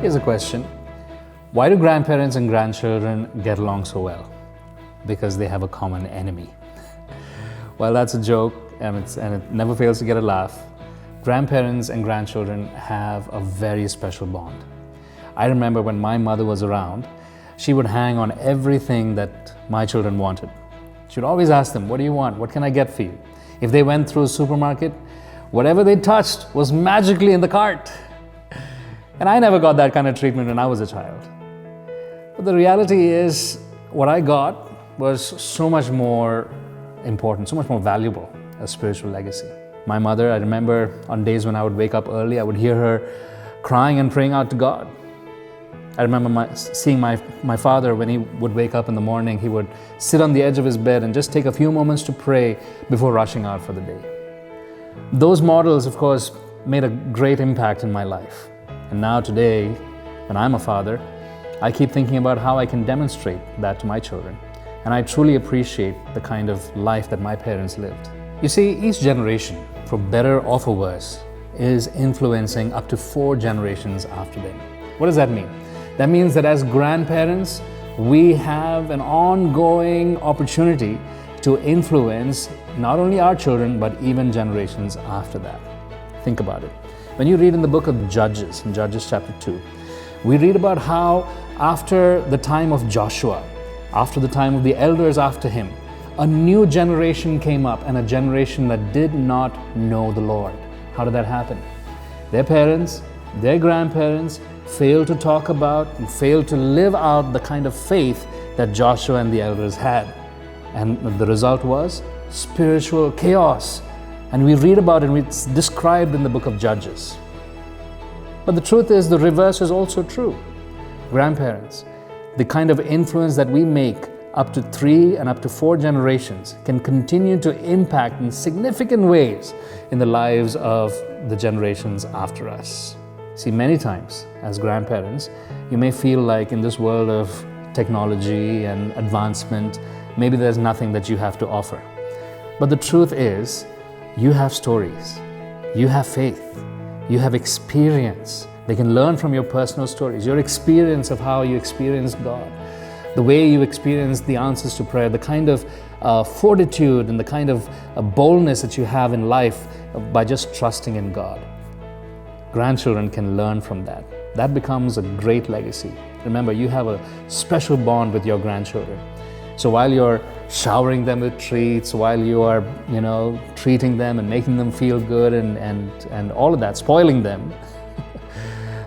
Here's a question. Why do grandparents and grandchildren get along so well? Because they have a common enemy. Well, that's a joke, and it never fails to get a laugh. Grandparents and grandchildren have a very special bond. I remember when my mother was around, she would hang on everything that my children wanted. She would always ask them, "What do you want? What can I get for you?" If they went through a supermarket, whatever they touched was magically in the cart. And I never got that kind of treatment when I was a child. But the reality is, what I got was so much more important, so much more valuable, a spiritual legacy. My mother, I remember on days when I would wake up early, I would hear her crying and praying out to God. I remember seeing my father, when he would wake up in the morning, he would sit on the edge of his bed and just take a few moments to pray before rushing out for the day. Those models, of course, made a great impact in my life. And now today, when I'm a father, I keep thinking about how I can demonstrate that to my children. And I truly appreciate the kind of life that my parents lived. You see, each generation, for better or for worse, is influencing up to 4 generations after them. What does that mean? That means that as grandparents, we have an ongoing opportunity to influence not only our children, but even generations after that. Think about it. When you read in the book of Judges, in Judges chapter 2, we read about how after the time of Joshua, after the time of the elders after him, a new generation came up, and a generation that did not know the Lord. How did that happen? Their parents, their grandparents failed to talk about and failed to live out the kind of faith that Joshua and the elders had. And the result was spiritual chaos. And we read about it, and it's described in the book of Judges. But the truth is, the reverse is also true. Grandparents, the kind of influence that we make up to 3 and up to 4 generations can continue to impact in significant ways in the lives of the generations after us. See, many times as grandparents, you may feel like in this world of technology and advancement, maybe there's nothing that you have to offer. But the truth is, you have stories, you have faith, you have experience. They can learn from your personal stories, your experience of how you experienced God, the way you experienced the answers to prayer, the kind of fortitude and the kind of boldness that you have in life by just trusting in God. Grandchildren can learn from that. That becomes a great legacy. Remember, you have a special bond with your grandchildren. So while you're showering them with treats, while you are, treating them and making them feel good and all of that, spoiling them,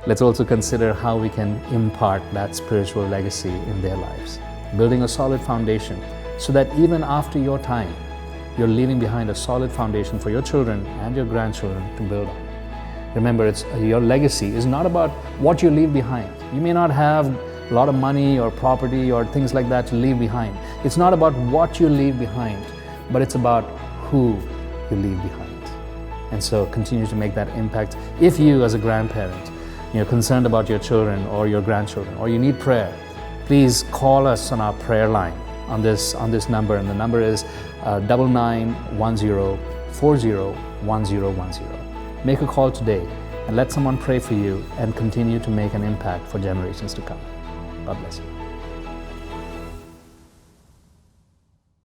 let's also consider how we can impart that spiritual legacy in their lives, building a solid foundation so that even after your time, you're leaving behind a solid foundation for your children and your grandchildren to build on. Remember, your legacy is not about what you leave behind. You may not have a lot of money or property or things like that to leave behind. It's not about what you leave behind, but it's about who you leave behind. And so continue to make that impact. If you as a grandparent, you're concerned about your children or your grandchildren, or you need prayer, please call us on our prayer line on this number, and the number is 9910 401010. Make a call today and let someone pray for you and continue to make an impact for generations to come. God bless you.